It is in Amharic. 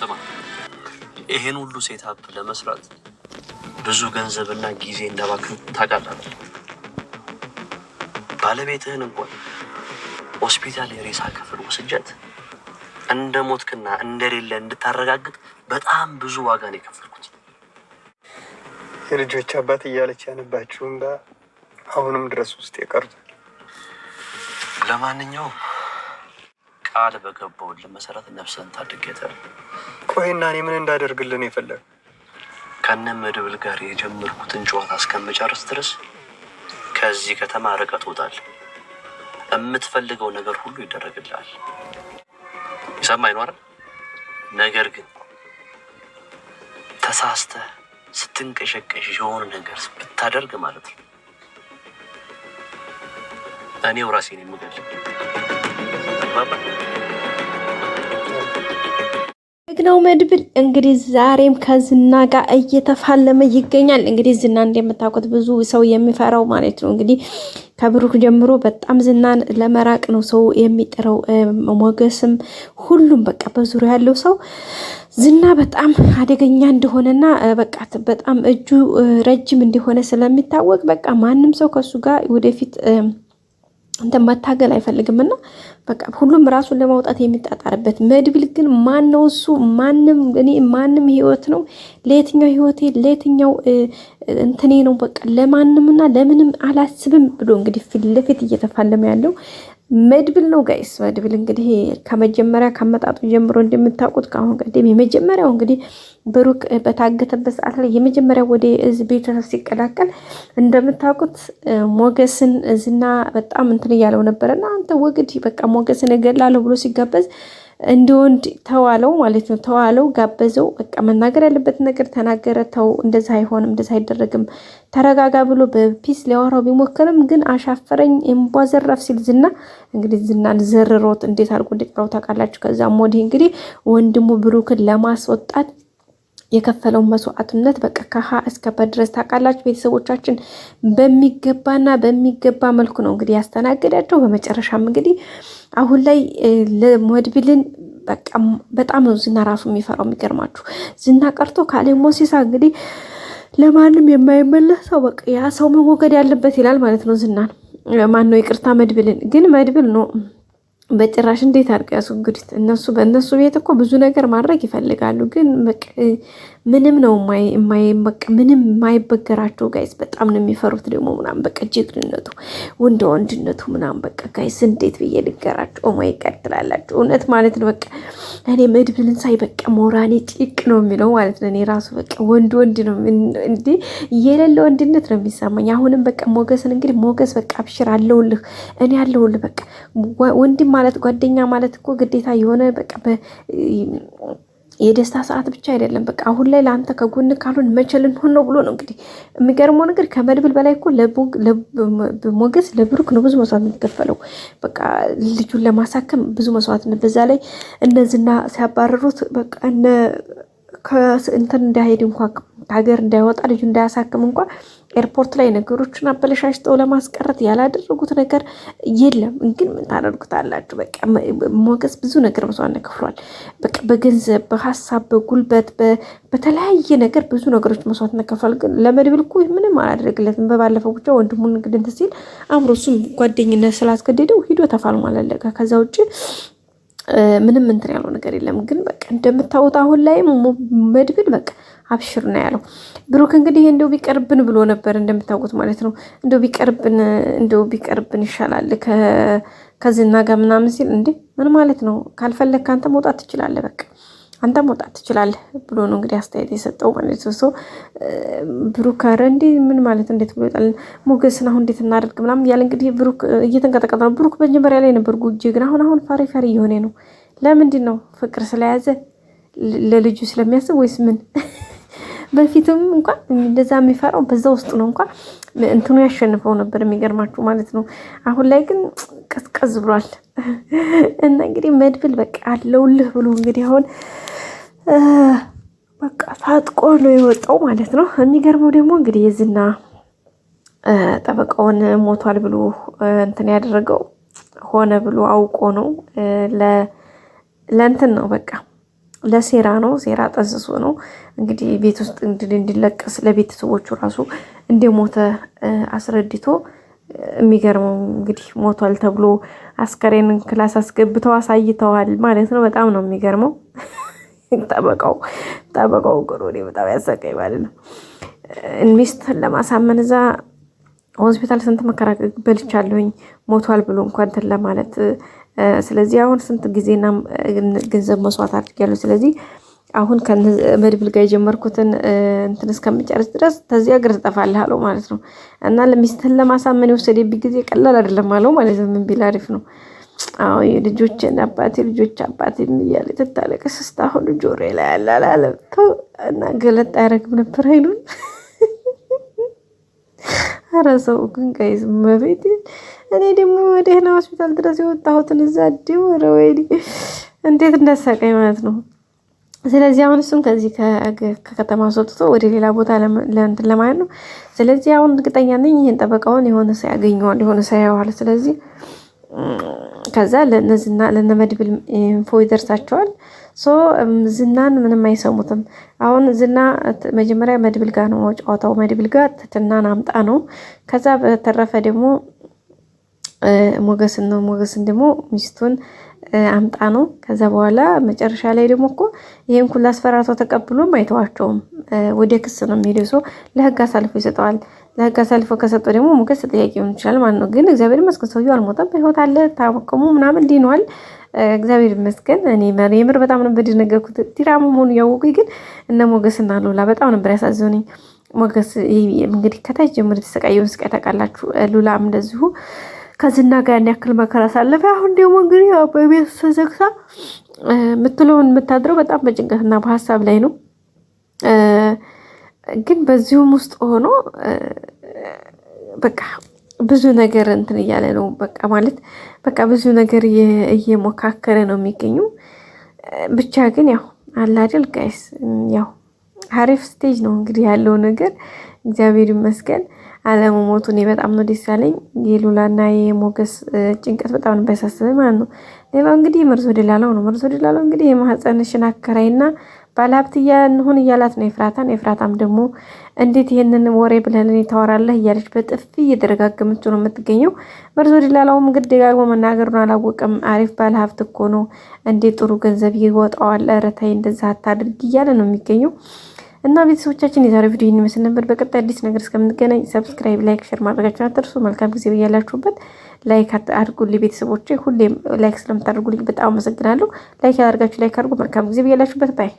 ስማ፣ ይሄን ሁሉ ሴታፕ ለመስራት ብዙ ገንዘብና ጊዜ እንዳባክን ታውቃለህ። ባለቤትህን እንኳን ሆስፒታል የሬሳ ክፍል ወስጃት እንደ ሞትክና እንደሌለ እንድታረጋግጥ በጣም ብዙ ዋጋ ነው የከፈልኩት። የልጆች አባት እያለች ያነባችሁ እንባ አሁንም ድረስ ውስጥ የቀርቷል። ለማንኛውም ቃል በገባሁልህ መሰረት ነፍስህን ታድጌታለሁ። ቆይና እኔ ምን እንዳደርግልን የፈለግ? ከነ መድብል ጋር የጀመርኩትን ጨዋታ እስከምጨርስ ድረስ ከዚህ ከተማ ርቀት ትወጣለህ። የምትፈልገው ነገር ሁሉ ይደረግልሃል። ይሰማኝ ነው አይደል? ነገር ግን ተሳስተህ ስትንቀሸቀሽ የሆነ ነገር ብታደርግ ማለት ነው እኔው ራሴን የምገልጽ ግናው መድብል እንግዲህ ዛሬም ከዝና ጋር እየተፋለመ ይገኛል። እንግዲህ ዝና እንደምታውቁት ብዙ ሰው የሚፈራው ማለት ነው። እንግዲህ ከብሩክ ጀምሮ በጣም ዝናን ለመራቅ ነው ሰው የሚጥረው። ሞገስም ሁሉም በቃ በዙሪያ ያለው ሰው ዝና በጣም አደገኛ እንደሆነና በቃ በጣም እጁ ረጅም እንደሆነ ስለሚታወቅ በቃ ማንም ሰው ከሱ ጋር ወደፊት እንተ መታገል አይፈልግምና በቃ ሁሉም ራሱን ለማውጣት የሚጣጣርበት። መድብል ግን ማን ነው እሱ? ማንም ህይወት ነው ለየትኛው ህይወቴ ለየትኛው እንትኔ ነው በቃ ለማንምና ለምንም አላስብም ብሎ እንግዲህ ፊት ለፊት እየተፋለመ ያለው መድብል ነው ጋይስ። መድብል እንግዲህ ከመጀመሪያ ከመጣጡ ጀምሮ እንደምታውቁት ካሁን ቀደም የመጀመሪያው እንግዲህ ብሩክ በታገተበት ሰዓት ላይ የመጀመሪያው ወደ ቤተሰብ ሲቀላቀል እንደምታውቁት ሞገስን ዝና በጣም እንትን እያለው ነበርና አንተ ወግድ በቃ ሞገስን እገላለሁ ብሎ ሲጋበዝ እንዲወንድ ተዋለው ማለት ነው። ተዋለው ጋበዘው። በቃ መናገር ያለበት ነገር ተናገረ። ተው እንደዛ አይሆንም፣ እንደዛ አይደረግም፣ ተረጋጋ ብሎ በፒስ ሊያወራው ቢሞክርም ግን አሻፈረኝ እምቧዘራፍ ሲል ዝና እንግዲህ ዝናን ዘርሮት እንዴት አድርጎ እንደቀረው ታውቃላችሁ። ከዛም ወዲህ እንግዲህ ወንድሙ ብሩክን ለማስወጣት የከፈለውን መስዋዕትነት በቃ ከሀ እስከ ፐ ድረስ ታውቃላችሁ። ቤተሰቦቻችን በሚገባ መልኩ ነው እንግዲህ ያስተናገዳቸው። በመጨረሻም እንግዲህ አሁን ላይ ለመድብልን በቃ በጣም ነው ዝና ራሱ የሚፈራው። የሚገርማችሁ ዝና ቀርቶ ካሌ ሞሲሳ እንግዲህ ለማንም የማይመለሰው በቃ ያ ሰው መወገድ ያለበት ይላል ማለት ነው። ዝናን ማን ነው ይቅርታ መድብልን ግን መድብል ነው በጭራሽ እንዴት አድርገው ያስወግዱት? በእነሱ ቤት እኮ ብዙ ነገር ማድረግ ይፈልጋሉ፣ ግን ምንም ነው ምንም የማይበገራቸው ጋይስ። በጣም ነው የሚፈሩት ደግሞ ምናምን በቃ ጀግንነቱ ወንድነቱ ምናምን በቃ ጋይስ እንዴት ብዬ ልገራቸው? ኦማይ ይቀጥላላችሁ እውነት ማለት ነው። በቃ እኔ መድብልን ሳይ በቃ ሞራኔ ጭቅ ነው የሚለው ማለት ነው። እኔ ራሱ በቃ ወንድ ነው እንዴ የሌለ ወንድነት ነው የሚሰማኝ። አሁንም በቃ ሞገስን እንግዲህ ሞገስ በቃ አብሽር አለውልህ፣ እኔ አለውልህ በቃ ወንድም ማለት ጓደኛ ማለት እኮ ግዴታ የሆነ በቃ የደስታ ሰዓት ብቻ አይደለም። በቃ አሁን ላይ ለአንተ ከጎን ካልሆን መቼ ልንሆን ነው ብሎ ነው እንግዲህ። የሚገርመው ነገር ከመድብል በላይ እኮ ሞገስ ለብሩክ ነው ብዙ መስዋዕት የሚከፈለው። በቃ ልጁን ለማሳከም ብዙ መስዋዕት ነው። በዛ ላይ እነዚህና ሲያባረሩት በቃ እንትን እንዳይሄድ እንኳን ሀገር እንዳይወጣ ልጁ እንዳያሳክም እንኳን ኤርፖርት ላይ ነገሮችን አበለሻሽተው ለማስቀረት ያላደረጉት ነገር የለም። ግን ምን ታደርጉታላችሁ? በቃ ሞገስ ብዙ ነገር መስዋዕት ከፍሏል። በቃ በገንዘብ፣ በሀሳብ፣ በጉልበት፣ በተለያየ ነገር ብዙ ነገሮች መስዋዕት ከፍሏል። ግን ለመድብል እኮ ምንም አላደረግለትም። በባለፈው ብቻ ወንድሙን እንግዲህ እንትን ሲል አምሮ እሱም ጓደኝነት ስላስገደደው ሂዶ ተፋልሟል አለቀ። ከዛ ውጭ ምንም እንትን ያለው ነገር የለም። ግን በቃ እንደምታወጣ አሁን ላይ መድብል በቃ አብሽር ነው ያለው። ብሩክ እንግዲህ እንደው ቢቀርብን ብሎ ነበር እንደምታውቁት ማለት ነው። እንደው ቢቀርብን ይሻላል ከዝና ጋር ምናምን ሲል እንዴ ምን ማለት ነው? ካልፈለግክ አንተ መውጣት ትችላለህ፣ በቃ አንተ መውጣት ትችላለህ ብሎ ነው እንግዲህ አስተያየት የሰጠው ማለት ነው። ብሩክ አረ እንዴ ምን ማለት እንዴት ብሎ ይጣል ሞገስን አሁን እንዴት እናደርግ ምናምን ያለ እንግዲህ ብሩክ እየተንቀጠቀጠ ነው። ብሩክ መጀመሪያ ላይ ነበር ጉጂ፣ ግን አሁን ፈሪ እየሆነ ነው። ለምንድን ነው? ፍቅር ስለያዘ ለልጁ ስለሚያስብ ወይስ ምን? በፊትም እንኳን እንደዛ የሚፈራው በዛ ውስጥ ነው እንኳን እንትኑ ያሸንፈው ነበር የሚገርማችሁ ማለት ነው። አሁን ላይ ግን ቀዝቀዝ ብሏል። እና እንግዲህ መድብል በቃ አለውልህ ብሎ እንግዲህ አሁን በቃ ታጥቆ ነው የወጣው ማለት ነው። የሚገርመው ደግሞ እንግዲህ የዝና ጠበቃውን ሞቷል ብሎ እንትን ያደረገው ሆነ ብሎ አውቆ ነው ለእንትን ነው በቃ ለሴራ ነው። ሴራ ጠንስሶ ነው እንግዲህ ቤት ውስጥ እንዲለቀስ ለቤተሰቦቹ ራሱ እንደሞተ አስረድቶ የሚገርመው እንግዲህ ሞቷል ተብሎ አስከሬን ክላስ አስገብተው አሳይተዋል ማለት ነው። በጣም ነው የሚገርመው። ጠበቃው ጎሮዴ በጣም ያሰቀኝ ማለት ነው። ሚስትን ለማሳመን እዛ ሆስፒታል ስንት መከራ በልቻለሁኝ ሞቷል ብሎ እንኳን እንትን ለማለት ስለዚህ አሁን ስንት ጊዜና ገንዘብ መስዋዕት አድርጌያለሁ። ስለዚህ አሁን ከመድብል ጋር የጀመርኩትን እንትን እስከምጨርስ ድረስ ተዚህ ሀገር ትጠፋለህ አለው ማለት ነው። እና ለሚስትህን ለማሳመን የወሰደብኝ ጊዜ ቀላል አይደለም አለው ማለት ነው። ምን ቢል አሪፍ ነው? አዎ ልጆችን አባቴ ልጆች አባቴ እያለ ትታለቅስ እስካሁን ጆሮዬ ላይ ያላላለ እና ገለጥ አያደርግም ነበር አይሉን። ኧረ ሰው ግን ጋይዝ መቤት እኔ ደግሞ ወደህና ሆስፒታል ድረስ የወጣሁትን እዛ ወረ ወይኔ እንዴት እንዳሳቀኝ ማለት ነው። ስለዚህ አሁን እሱም ከዚህ ከከተማ ወጥቶ ወደ ሌላ ቦታ ለእንትን ለማለት ነው። ስለዚህ አሁን እርግጠኛ ነኝ ይሄን ጠበቃውን የሆነ ሰው ያገኘዋል፣ የሆነ ሰው ያየዋል። ስለዚህ ከዛ ለነመድብል ኢንፎ ይደርሳቸዋል። ዝናን ምንም አይሰሙትም። አሁን ዝና መጀመሪያ መድብል ጋር ነው ጨዋታው፣ መድብል ጋር ትትናን አምጣ ነው። ከዛ በተረፈ ደግሞ ሞገስን ነው፣ ሞገስን ደግሞ ሚስቱን አምጣ ነው። ከዛ በኋላ መጨረሻ ላይ ደግሞ እኮ ይሄን ሁሉ አስፈራርቶ ተቀብሎም አይተዋቸውም። ወደ ክስ ነው የሚሄደው። ሰው ለህግ አሳልፎ ይሰጠዋል። ለህግ አሳልፎ ከሰጠው ደግሞ ሞገስ ተጠያቂ ሊሆን ይችላል ማለት ነው። ግን እግዚአብሔር ይመስገን ሰውየው አልሞተም፣ በህይወት አለ። ታከሙ ምናምን ድኗል። እግዚአብሔር ይመስገን። እኔ የምር በጣም ነበር የደነገርኩት ዲራማ መሆኑ ያወቁኝ። ግን እነ ሞገስና ሉላ በጣም ነበር ያሳዘኑኝ። ሞገስ እንግዲህ ከታች ጀምሮ የተሰቃየውን ስቃይ ታውቃላችሁ። ሉላም እንደዚሁ ከዝና ጋር ያን ያክል መከራ ሳለፈ፣ አሁን ደግሞ እንግዲህ በቤት ተዘግታ የምትለውን የምታድረው በጣም በጭንቀትና በሀሳብ ላይ ነው። ግን በዚሁም ውስጥ ሆኖ በቃ ብዙ ነገር እንትን እያለ ነው። በቃ ማለት በቃ ብዙ ነገር እየሞካከረ ነው የሚገኙ። ብቻ ግን ያው አለ አይደል ጋይስ፣ ያው አሪፍ ስቴጅ ነው እንግዲህ ያለው ነገር። እግዚአብሔር ይመስገን። አለመሞቱ እኔ በጣም ነው ደስ ያለኝ። የሉላና የሞገስ ጭንቀት በጣም ነው ያሳሰበኝ ማለት ነው። ሌላው እንግዲህ መርዞ ደላላው ነው። መርዞ ደላላው እንግዲህ የማህፀንሽን አከራይና ባለሀብት እንሁን እያላት ነው ኤፍራታን። ኤፍራታም ደግሞ እንዴት ይሄንን ወሬ ብለን ታወራለህ እያለች በጥፊ እየደረጋገመችው ነው የምትገኘው። መርዞ ደላላውም እንግዲህ ደጋግሞ መናገሩን አላወቀም። አሪፍ ባለሀብት እኮ ነው፣ እንዴት ጥሩ ገንዘብ ይወጣዋል፣ ኧረ ተይ እንደዛ አታድርጊ እያለ ነው የሚገኘው። እና ቤተሰቦቻችን የዛሬው ቪዲዮ ይመስል ነበር። በቀጣይ አዲስ ነገር እስከምንገናኝ ሰብስክራይብ፣ ላይክ፣ ሼር ማድረጋችሁን አትርሱ። መልካም ጊዜ በያላችሁበት። ላይክ አድርጉልኝ ቤተሰቦቼ፣ ሁሌም ላይክ ስለምታደርጉልኝ በጣም አመሰግናለሁ። ላይክ ያደርጋችሁ ላይክ አድርጉ። መልካም ጊዜ በያላችሁበት። ባይ